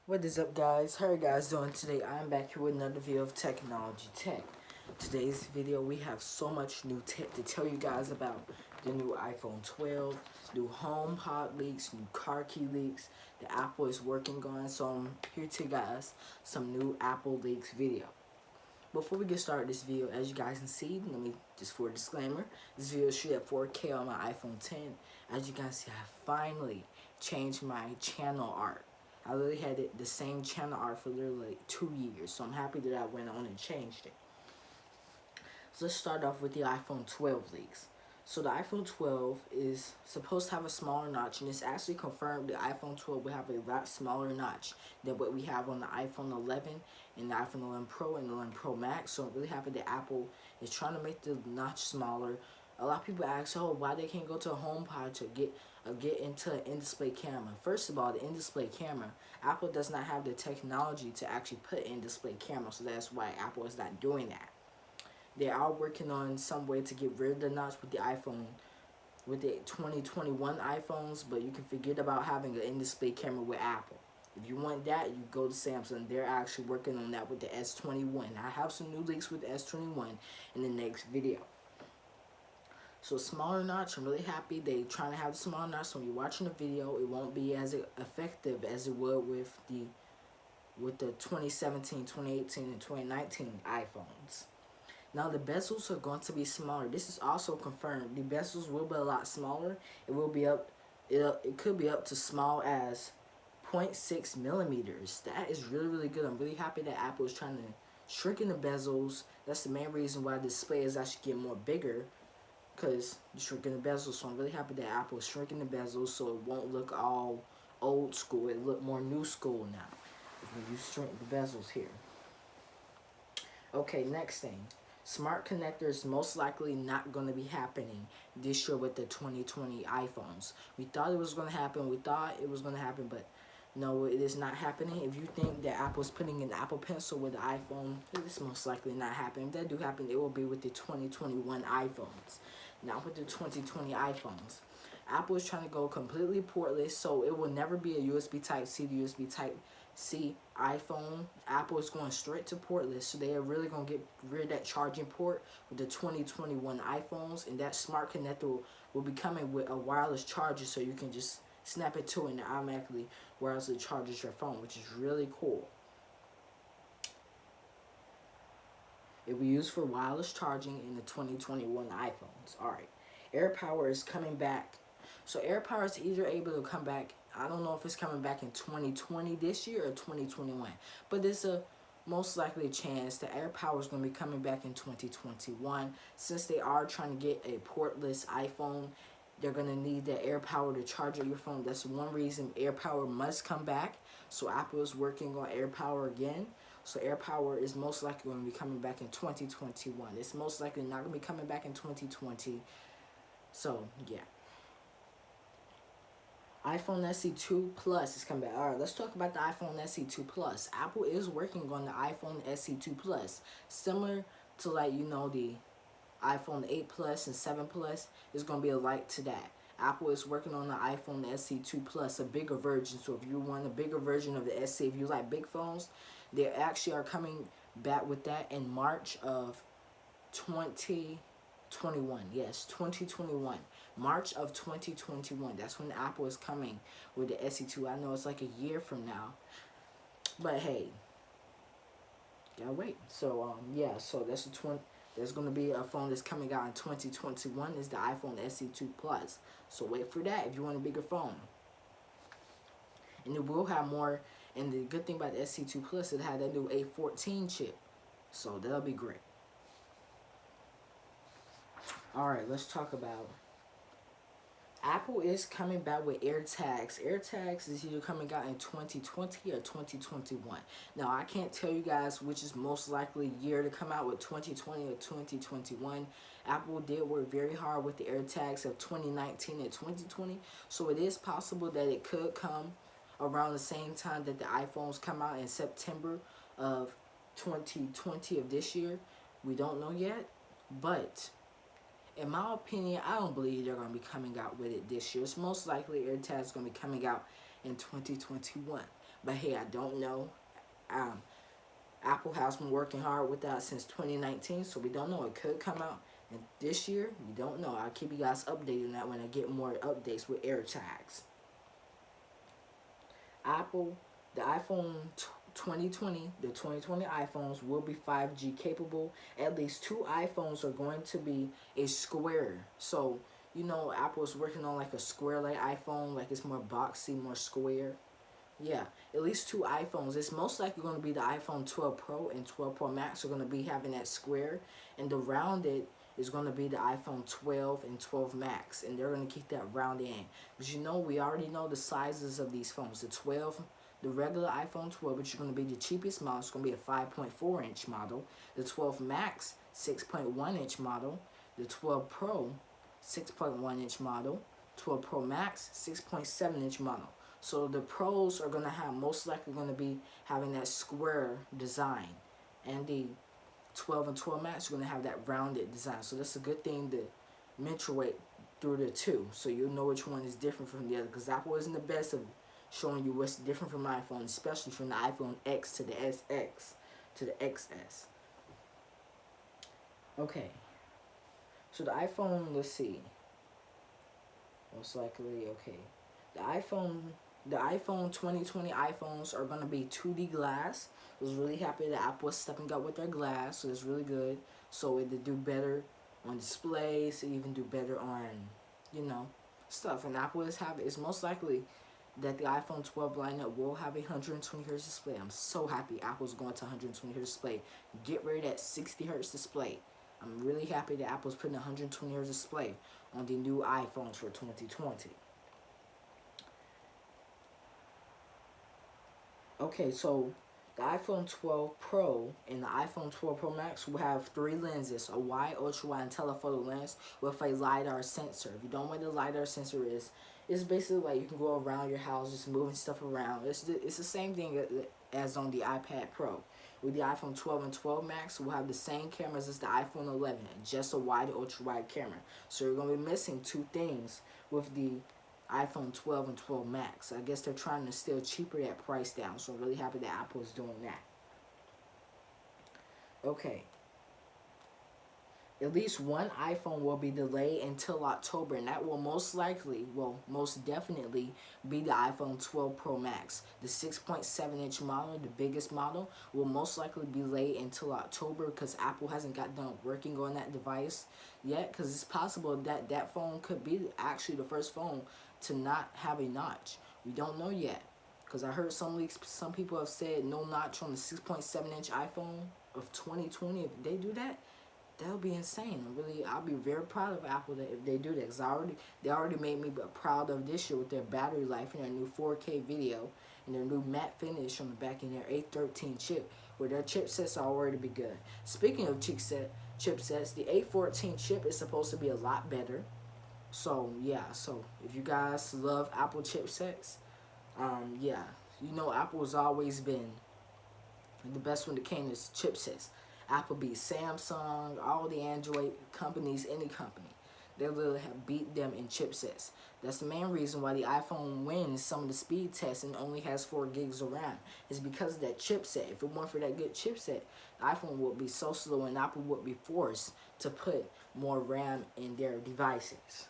What is up, guys? How are you guys doing today? I'm back here with another video of technology tech. Today's video, we have so much new tech to tell you guys about. The new iPhone 12, new HomePod leaks, new car key leaks that Apple is working on. So I'm here to guys some new Apple leaks video. Before we get started this video, as you guys can see, let me just for a disclaimer, this video is shoot at 4K on my iPhone 10. As you guys see, I finally changed my channel art. I literally had the same channel art for literally like 2 years, so I'm happy that I went on and changed it. So let's start off with the iPhone 12 leaks. So the iPhone 12 is supposed to have a smaller notch, and it's actually confirmed the iPhone 12 will have a lot smaller notch than what we have on the iPhone 11 and the iPhone 11 Pro and the 11 Pro Max. So I'm really happy that Apple is trying to make the notch smaller. A lot of people ask, oh, why they can't go to a HomePod to get into an in-display camera. First of all, the in-display camera, Apple does not have the technology to actually put in-display camera, so that's why Apple is not doing that. They are working on some way to get rid of the notch with the iPhone, with the 2021 iPhones, but you can forget about having an in-display camera with Apple. If you want that, you go to Samsung. They're actually working on that with the S21. I have some new leaks with the S21 in the next video. So smaller notch, I'm really happy they trying to have the smaller notch. So when you're watching the video, it won't be as effective as it would with the 2017, 2018, and 2019 iPhones. Now the bezels are going to be smaller. This is also confirmed. The bezels will be a lot smaller. It will be up. It could be up to small as 0.6 millimeters. That is really good. I'm really happy that Apple is trying to shrink the bezels. That's the main reason why the display is actually getting more bigger, because you're shrinking the bezels. So I'm really happy that Apple is shrinking the bezels so it won't look all old school. It look more new school now when you shrink the bezels here. Okay, next thing. Smart connectors most likely not going to be happening this year with the 2020 iPhones. We thought it was going to happen. But no, it is not happening. If you think that Apple's putting an Apple Pencil with the iPhone, it is most likely not happening. If that do happen, it will be with the 2021 iPhones, not with the 2020 iPhones. Apple is trying to go completely portless, so it will never be a USB Type-C to USB Type-C iPhone. Apple is going straight to portless, so they are really going to get rid of that charging port with the 2021 iPhones, and that smart connector will be coming with a wireless charger, so you can just snap it to it and it automatically wirelessly charges your phone, which is really cool. It will be used for wireless charging in the 2021 iPhones. Alright, AirPower is coming back. So AirPower is either able to come back, I don't know if it's coming back in 2020 this year or 2021, but there's a most likely a chance that AirPower is going to be coming back in 2021. Since they are trying to get a portless iPhone, they're going to need the AirPower to charge your phone. That's one reason AirPower must come back. So Apple is working on AirPower again. So AirPower is most likely going to be coming back in 2021. It's most likely not going to be coming back in 2020. So, yeah. iPhone SE 2 Plus is coming back. Alright, let's talk about the iPhone SE 2 Plus. Apple is working on the iPhone SE 2 Plus. Similar to, like, you know, the iPhone 8 Plus and 7 Plus is going to be alike to that. Apple is working on the iPhone SE 2 Plus, a bigger version. So if you want a bigger version of the SE, if you like big phones, they actually are coming back with that in March of 2021. Yes, 2021. March of 2021. That's when Apple is coming with the SE2. I know it's like a year from now, but hey, gotta wait. So yeah, so that's there's going to be a phone that's coming out in 2021 is the iPhone SE2 Plus. So wait for that if you want a bigger phone. And it will have more, and the good thing about the SE2 Plus, it had that new A14 chip. So that'll be great. Alright, let's talk about Apple is coming back with AirTags. AirTags is either coming out in 2020 or 2021. Now, I can't tell you guys which is most likely year to come out with 2020 or 2021. Apple did work very hard with the AirTags of 2019 and 2020. So it is possible that it could come around the same time that the iPhones come out in September of 2020 of this year. We don't know yet, but in my opinion, I don't believe they're going to be coming out with it this year. It's most likely AirTags going to be coming out in 2021. But hey, I don't know. Um, Apple has been working hard with that since 2019, so we don't know. It could come out and this year. We don't know. I'll keep you guys updated on that when I get more updates with AirTags. Apple, the iPhone 2020, the 2020 iPhones will be 5G capable. At least 2 iPhones are going to be a square. So, you know, Apple's working on like a square like iPhone, like it's more boxy, more square. Yeah, at least 2 iPhones. It's most likely going to be the iPhone 12 Pro and 12 Pro Max are going to be having that square. And the rounded is going to be the iPhone 12 and 12 Max. And they're going to keep that rounded in. Because you know, we already know the sizes of these phones. The 12, the regular iPhone 12, which is going to be the cheapest model, it's going to be a 5.4 inch model. The 12 Max, 6.1 inch model. The 12 Pro, 6.1 inch model. 12 Pro Max, 6.7 inch model. So the Pros are gonna have most likely gonna be having that square design, and the 12 and 12 Max are gonna have that rounded design. So that's a good thing to mentorate through the two, so you'll know which one is different from the other. Because Apple isn't the best of showing you what's different from iPhone, especially from the iPhone X to the SX to the XS. Okay, so the iPhone, let's see, most likely okay. The iPhone 2020 iPhones are going to be 2D glass. I was really happy that Apple is stepping up with their glass, so it's really good. So it do better on displays, it even do better on, you know, stuff. And Apple is most likely that the iPhone 12 lineup will have a 120 hertz display. I'm so happy Apple's going to 120 hertz display. Get rid of that 60 hertz display. I'm really happy that Apple's putting a 120 hertz display on the new iPhones for 2020. Okay, so the iPhone 12 Pro and the iPhone 12 Pro Max will have 3 lenses, a wide, ultra wide, and telephoto lens with a LiDAR sensor. If you don't know what the LiDAR sensor is, it's basically like you can go around your house just moving stuff around. It's the same thing as on the iPad Pro. With the iPhone 12 and 12 Max, we'll have the same cameras as the iPhone 11, just a wide, ultra wide camera. So you're going to be missing 2 things with the iPhone 12 and 12 Max. I guess they're trying to still cheaper that price down, so I'm really happy that Apple is doing that. Okay. At least one iPhone will be delayed until October, and that will most definitely be the iPhone 12 Pro Max. The 6.7 inch model, the biggest model, will most likely be delayed until October because Apple hasn't got done working on that device yet, because it's possible that that phone could be actually the first phone to not have a notch. We don't know yet, because I heard some leaks, some people have said no notch on the 6.7 inch iPhone of 2020. If they do that, that'll be insane. I'll be very proud of Apple that if they do that, because they already made me proud of this year with their battery life and their new 4K video and their new matte finish on the back in their A13 chip, where their chipsets are already be good. Speaking of chipsets, the A14 chip is supposed to be a lot better. So yeah, so if you guys love Apple chipsets, yeah, you know Apple's always been the best when it came to chipsets. Apple beat Samsung, all the Android companies, any company. They literally have beat them in chipsets. That's the main reason why the iPhone wins some of the speed tests and only has 4 gigs of RAM. It's because of that chipset. If it weren't for that good chipset, the iPhone would be so slow and Apple would be forced to put more RAM in their devices.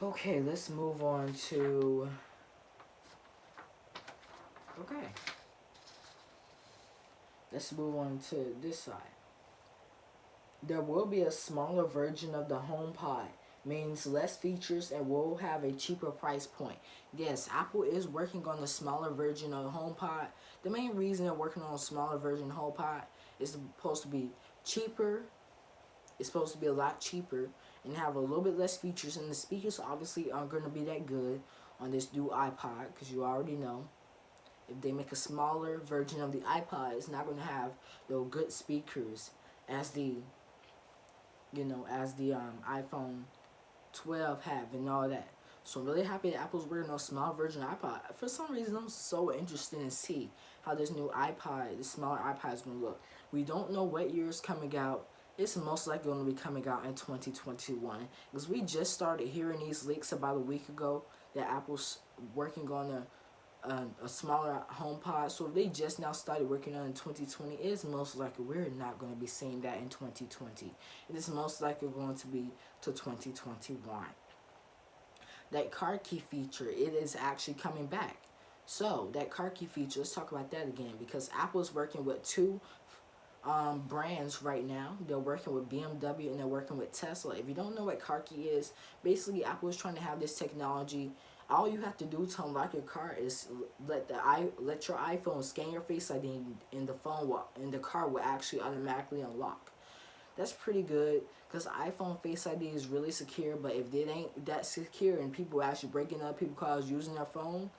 Okay, let's move on to... Okay. Let's move on to this side. There will be a smaller version of the HomePod, means less features and will have a cheaper price point. Yes, Apple is working on the smaller version of the HomePod. The main reason they're working on a smaller version of HomePod is supposed to be cheaper. It's supposed to be a lot cheaper and have a little bit less features, and the speakers obviously aren't going to be that good on this new iPod, because you already know if they make a smaller version of the iPod, it's not going to have the good speakers as the iPhone 12 have and all that. So I'm really happy that Apple's working on a small version of iPod. For some reason, I'm so interested in see how this new iPod, this smaller iPod is going to look. We don't know what year it's coming out. It's most likely going to be coming out in 2021, because we just started hearing these leaks about a week ago that Apple's working on a smaller HomePod. So if they just now started working on it in 2020, it's most likely we're not going to be seeing that in 2020. It is most likely going to be to 2021. That car key feature, it is actually coming back. So that car key feature, let's talk about that again, because Apple is working with two brands right now. They're working with BMW and they're working with Tesla. If you don't know what car key is, basically Apple is trying to have this technology. All you have to do to unlock your car is let your iPhone scan your Face ID, and the the car will actually automatically unlock. That's pretty good, because iPhone Face ID is really secure. But if it ain't that secure and people actually breaking up people cars using their phone,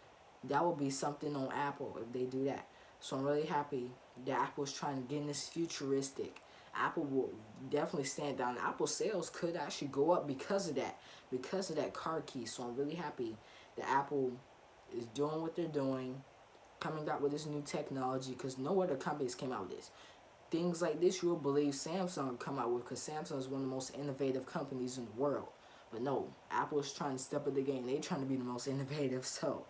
that will be something on Apple if they do that. So I'm really happy that Apple is trying to get in this futuristic. Apple will definitely stand down. Apple sales could actually go up because of that car key. So I'm really happy that Apple is doing what they're doing, coming out with this new technology, because no other companies came out with this. Things like this you'll believe Samsung will come out with, because Samsung is one of the most innovative companies in the world. But no, Apple is trying to step up the game. They're trying to be the most innovative. So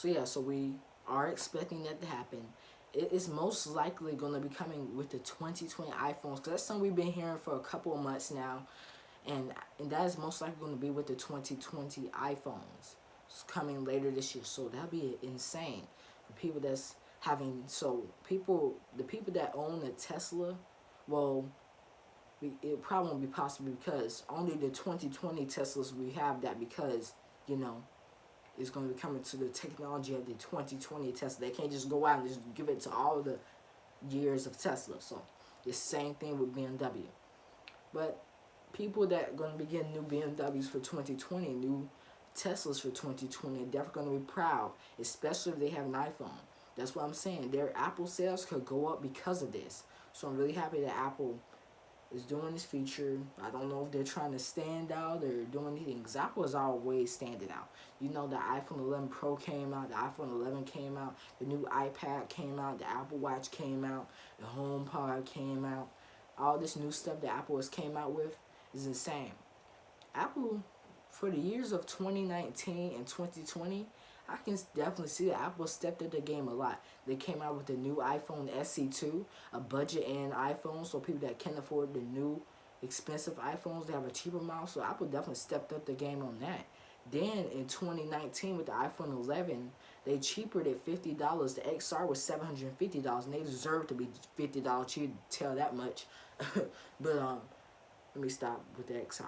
yeah, so we are expecting that to happen. It is most likely going to be coming with the 2020 iPhones, because that's something we've been hearing for a couple of months now. And that is most likely going to be with the 2020 iPhones. It's coming later this year. So that'll be insane for people that's having, the people that own a Tesla, well, it probably won't be possible, because only the 2020 Teslas we have that, because, you know, it's going to be coming to the technology of the 2020 Tesla. They can't just go out and just give it to all the years of Tesla. So the same thing with BMW. But people that are going to be getting new BMWs for 2020, new Teslas for 2020, are definitely going to be proud, especially if they have an iPhone. That's what I'm saying. Their Apple sales could go up because of this. So I'm really happy that Apple is doing this feature. I don't know if they're trying to stand out or doing anything, because Apple is always standing out. You know, the iPhone 11 Pro came out, the iPhone 11 came out, the new iPad came out, the Apple Watch came out, the HomePod came out. All this new stuff that Apple has came out with is insane. Apple, for the years of 2019 and 2020, I can definitely see that Apple stepped up the game a lot. They came out with the new iPhone SE2, a budget-end iPhone, so people that can't afford the new expensive iPhones, they have a cheaper model. So Apple definitely stepped up the game on that. Then in 2019 with the iPhone 11, they cheapered it $50. The XR was $750, and they deserve to be $50 cheaper, to tell that much. But let me stop with the XR.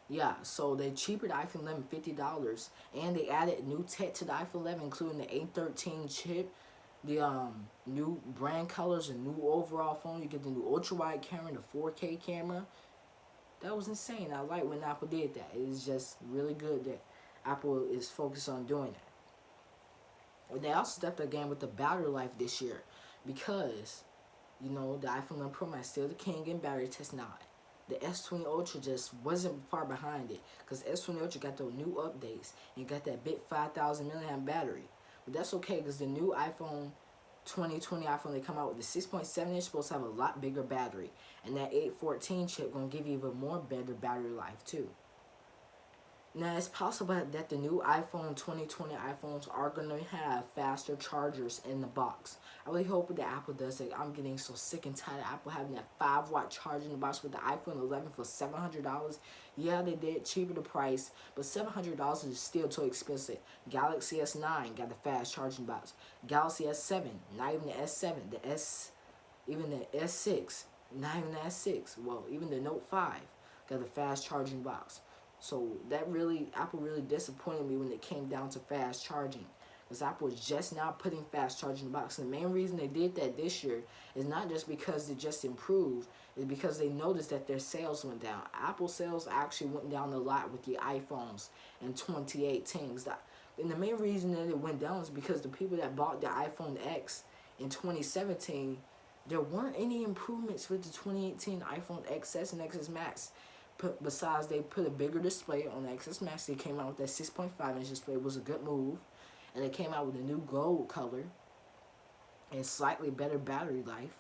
Yeah, so they cheapered the iPhone 11 $50, and they added new tech to the iPhone 11, including the A13 chip, the new brand colors, a new overall phone. You get the new ultra-wide camera, the 4K camera. That was insane. I like when Apple did that. It is just really good that Apple is focused on doing that. And they also stepped up again with the battery life this year, because, you know, the iPhone 11 Pro Max still the king in battery test now. The S20 Ultra just wasn't far behind it, because S20 Ultra got those new updates and got that big 5,000 milliamp battery. But that's okay, because the new iPhone 2020 iPhone they come out with, the 6.7 inch supposed to have a lot bigger battery, and that 814 chip gonna give you even more better battery life too. Now, it's possible that the new iPhone 2020 iPhones are going to have faster chargers in the box. I really hope that Apple does it. I'm getting so sick and tired of Apple having that 5-watt charger in the box with the iPhone 11 for $700. Yeah, they did cheaper the price, but $700 is still too expensive. Galaxy S9 got the fast charging box. Galaxy S7, not even the S7, even the S6, not even the S6. Well, even the Note 5 got the fast charging box. So that really, Apple really disappointed me when it came down to fast charging, because Apple is just now putting fast charging in the box. And the main reason they did that this year is not just because they just improved, it's because they noticed that their sales went down. Apple sales actually went down a lot with the iPhones in 2018. And the main reason that it went down is because the people that bought the iPhone X in 2017, there weren't any improvements with the 2018 iPhone XS and XS Max. Besides, they put a bigger display on the XS Max. They came out with that 6.5 inch display. It was a good move. And they came out with a new gold color and slightly better battery life.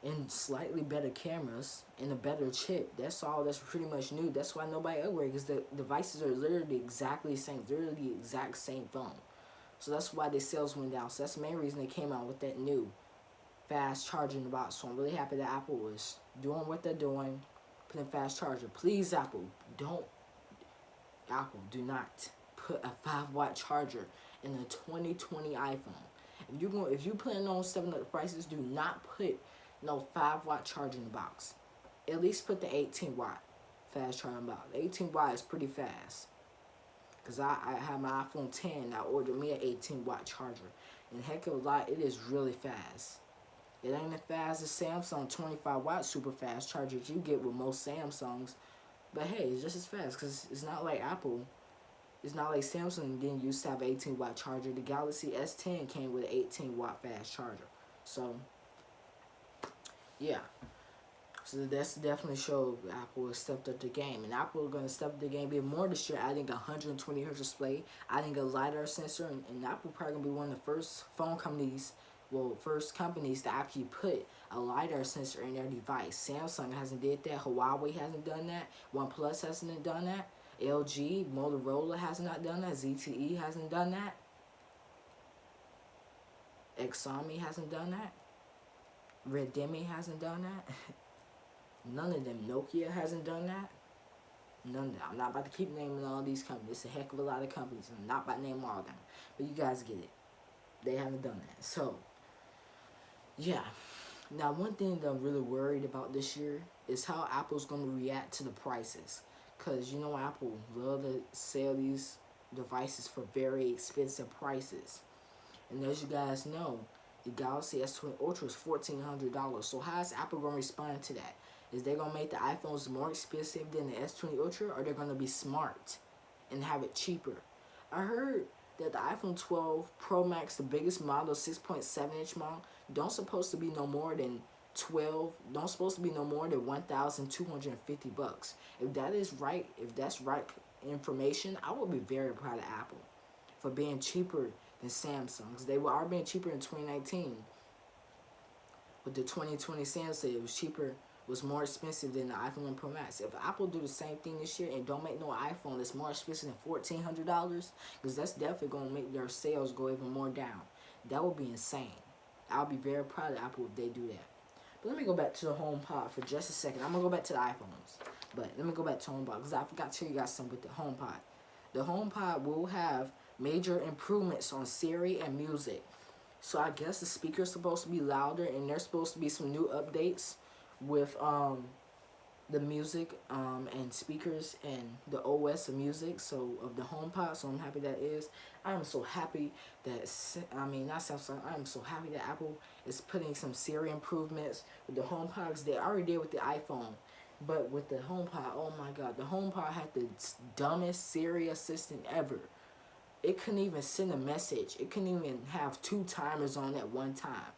and slightly better cameras and a better chip. That's all that's pretty much new. That's why nobody upgraded, because the devices are literally exactly the same. They're the exact same phone. So that's why their sales went down. So that's the main reason they came out with that new fast charging box. So I'm really happy that Apple was doing what they're doing, putting fast charger. Please, Apple, do not put a 5-watt charger in a 2020 iPhone. If you plan on stepping up the prices, do not put no 5-watt charger in the box. At least put the 18-watt fast charging box. 18-watt is pretty fast. Because I have my iPhone 10, I ordered me an 18-watt charger. And heck of a lot, it is really fast. It ain't as fast as Samsung 25-watt super fast chargers you get with most Samsungs. But hey, it's just as fast, because it's not like Apple. It's not like Samsung didn't used to have an 18-watt charger. The Galaxy S10 came with an 18-watt fast charger. So, yeah. So that's definitely showed Apple has stepped up the game. And Apple is going to step up the game even more this year, adding a 120 Hz display, adding a LiDAR sensor, and Apple probably going to be one of the first companies to actually put a LiDAR sensor in their device. Samsung hasn't did that. Huawei hasn't done that. OnePlus hasn't done that. LG, Motorola has not done that. ZTE hasn't done that. Xiaomi hasn't done that. Redmi hasn't done that. None of them. Nokia hasn't done that. None of them. I'm not about to keep naming all these companies. It's a heck of a lot of companies. I'm not about to name all of them. But you guys get it. They haven't done that. So, yeah. Now, one thing that I'm really worried about this year is how Apple's going to react to the prices. Because, you know, Apple love to sell these devices for very expensive prices. And as you guys know, the Galaxy S20 Ultra is $1,400. So how is Apple going to respond to that? Is they going to make the iPhones more expensive than the S20 Ultra, or they're going to be smart and have it cheaper? I heard that the iPhone 12 Pro Max, the biggest model, 6.7-inch model, don't supposed to be no more than $1,250. If that is right, if that's right information, I would be very proud of Apple for being cheaper than Samsung, because they are being cheaper in 2019. But the 2020 Samsung, it was cheaper, was more expensive than the iPhone Pro Max. If Apple do the same thing this year and don't make no iPhone that's more expensive than $1,400, because that's definitely going to make their sales go even more down. That would be insane. I'll be very proud of Apple if they do that. But let me go back to the HomePod for just a second. I'm going to go back to the iPhones. But let me go back to HomePod, because I forgot to tell you guys something with the HomePod. The HomePod will have major improvements on Siri and music. So I guess the speaker's supposed to be louder, and there's supposed to be some new updates with the music and speakers and the OS of music, so of the HomePod. So I'm happy that is. I'm so happy that, not Samsung, I'm so happy that Apple is putting some Siri improvements with the HomePods. They already did with the iPhone. But with the HomePod, oh my God, the HomePod had the dumbest Siri assistant ever. It couldn't even send a message. It couldn't even have 2 timers on at one time.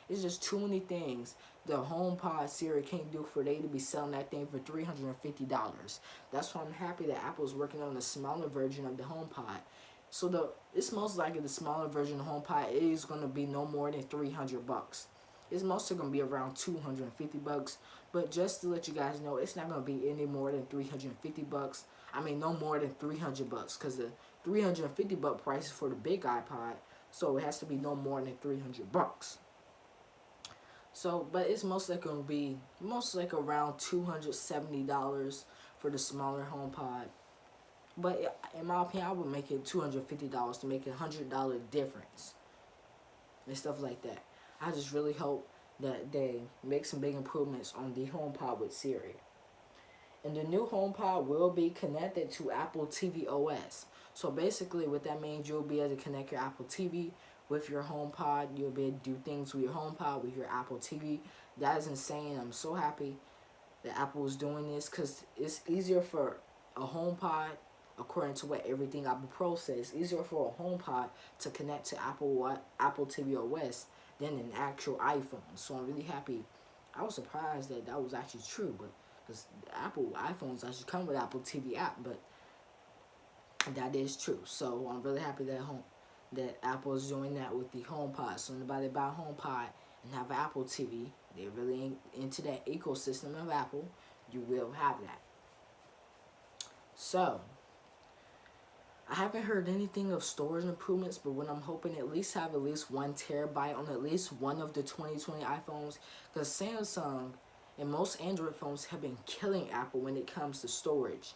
It's just too many things the HomePod Siri can't do for they to be selling that thing for $350. That's why I'm happy that Apple's working on a smaller version of the HomePod. So it's most likely the smaller version of the HomePod is going to be no more than $300. It's mostly going to be around $250. But just to let you guys know, it's not going to be any more than $350. I mean, no more than $300, because the $350 price is for the big iPod, so it has to be no more than $300. So, but it's most likely going to be around $270 for the smaller HomePod. But in my opinion, I would make it $250 to make a $100 difference and stuff like that. I just really hope that they make some big improvements on the HomePod with Siri. And the new HomePod will be connected to Apple TV OS. So basically what that means, you'll be able to connect your Apple TV with your HomePod. You'll be able to do things with your HomePod with your Apple TV. That is insane. I'm so happy that Apple is doing this, because it's easier for a HomePod, according to what everything Apple Pro says, easier for a HomePod to connect to Apple TV OS than an actual iPhone. So I'm really happy. I was surprised that that was actually true, but because Apple iPhones actually come with Apple TV app, but that is true. So I'm really happy that Apple is doing that with the HomePod. So anybody buy a HomePod and have an Apple TV, they're really into that ecosystem of Apple, you will have that. So, I haven't heard anything of storage improvements, but what I'm hoping at least have at least 1 terabyte on at least one of the 2020 iPhones, because Samsung and most Android phones have been killing Apple when it comes to storage.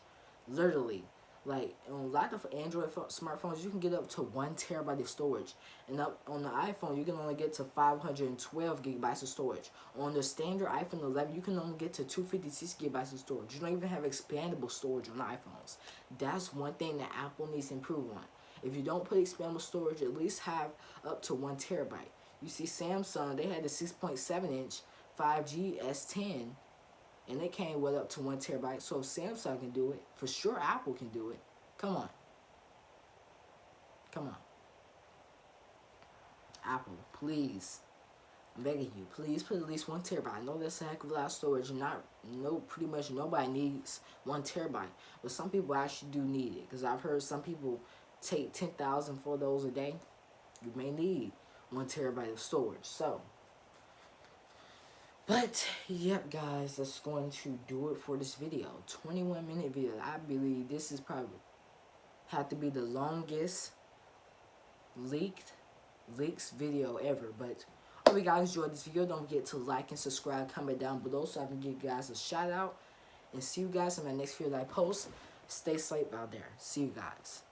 Literally. Like, on a lot of Android smartphones, you can get up to 1 terabyte of storage. And up on the iPhone, you can only get to 512 gigabytes of storage. On the standard iPhone 11, you can only get to 256 gigabytes of storage. You don't even have expandable storage on iPhones. That's one thing that Apple needs to improve on. If you don't put expandable storage, at least have up to 1 terabyte. You see Samsung, they had the 6.7-inch 5G S10. And it came with up to 1 terabyte. So if Samsung can do it, for sure Apple can do it. Come on. Come on. Apple, please. I'm begging you, please put at least 1 terabyte. I know that's a heck of a lot of storage. Pretty much nobody needs 1 terabyte. But some people actually do need it. Because I've heard some people take 10,000 photos a day. You may need 1 terabyte of storage. So, but, yep, guys, that's going to do it for this video. 21-minute video. I believe this is probably have to be the longest leaks video ever. But, hope you guys enjoyed this video. Don't forget to like and subscribe, comment down below so I can give you guys a shout out. And see you guys in my next video that I post. Stay safe out there. See you guys.